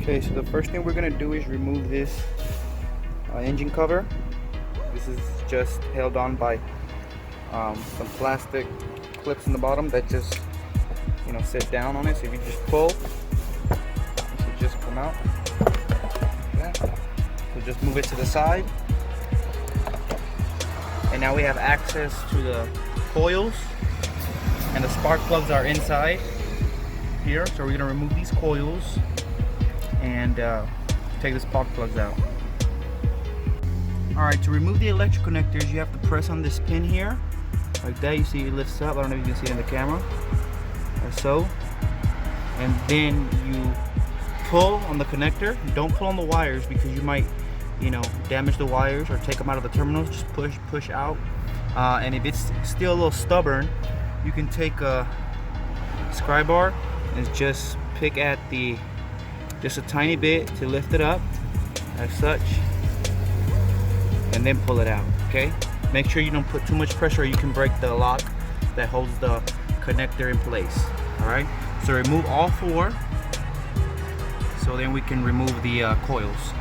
Okay, so the first thing we're gonna do is remove this engine cover. This is just held on by some plastic clips in the bottom that just, you know, sit down on it. So if you just pull, it should just come out. Okay. So just move it to the side, and now we have access to the coils, and the spark plugs are inside here. So we're gonna remove these coils and take the spark plugs out. Alright, to remove the electric connectors, you have to press on this pin here, like that. You see it lifts up. I don't know if you can see it in the camera, like so. And then you pull on the connector. Don't pull on the wires because you might, you know, damage the wires or take them out of the terminals. Just push out. And if it's still a little stubborn, you can take a scry bar and just pick at the just a tiny bit to lift it up, as such, and then pull it out. Okay, make sure you don't put too much pressure or you can break the lock that holds the connector in place. All right, so remove all four, so then we can remove the coils.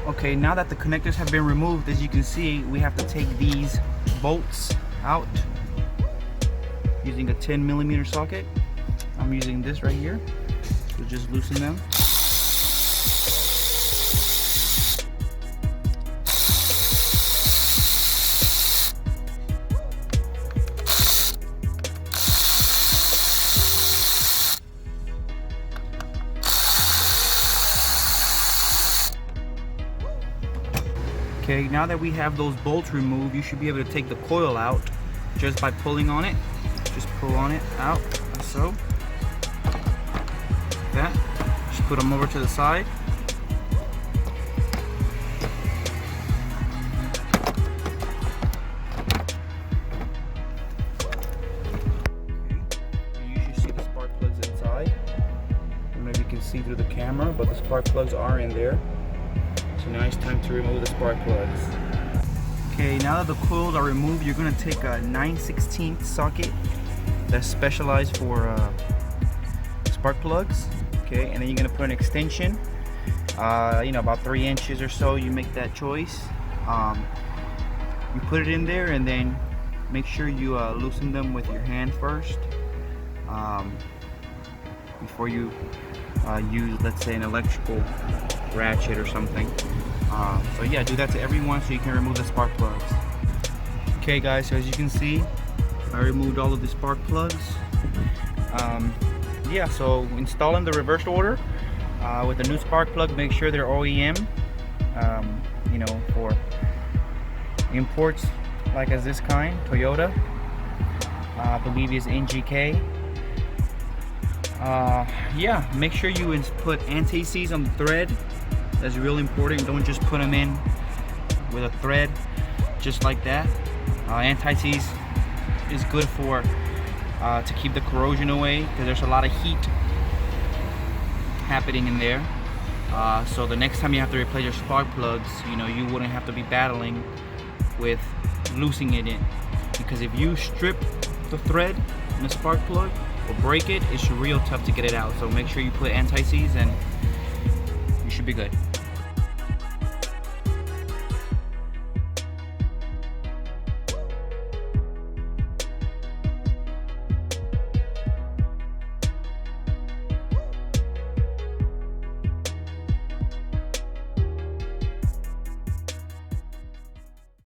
Okay, now that the connectors have been removed, as you can see, we have to take these bolts out using a 10mm socket. I'm using this right here. So just loosen them. Okay, now that we have those bolts removed, you should be able to take the coil out just by pulling on it. Just pull on it out, like so. That. Just put them over to the side. Okay. You should see the spark plugs inside. I don't know if you can see through the camera, but the spark plugs are in there. So now it's time to remove the spark plugs. Okay, now that the coils are removed, you're going to take a 9/16 socket that's specialized for spark plugs. Okay, and then you're going to put an extension, you know, about 3 inches or so. You make that choice. You put it in there, and then make sure you loosen them with your hand first before you use, let's say, an electrical ratchet or something. So yeah, do that to everyone so you can remove the spark plugs. Okay guys, so as you can see, I removed all of the spark plugs. Yeah, so installing the reverse order with the new spark plug, make sure they're OEM. You know, for imports like as this kind, Toyota, I believe is NGK. Yeah, make sure you put anti-seize on the thread. That's really important. Don't just put them in with a thread just like that. Anti-seize is good for to keep the corrosion away, because there's a lot of heat happening in there. So the next time you have to replace your spark plugs, you know, you wouldn't have to be battling with loosening it, because if you strip the thread in the spark plug or break it, it's real tough to get it out. So make sure you put anti-seize and you should be good.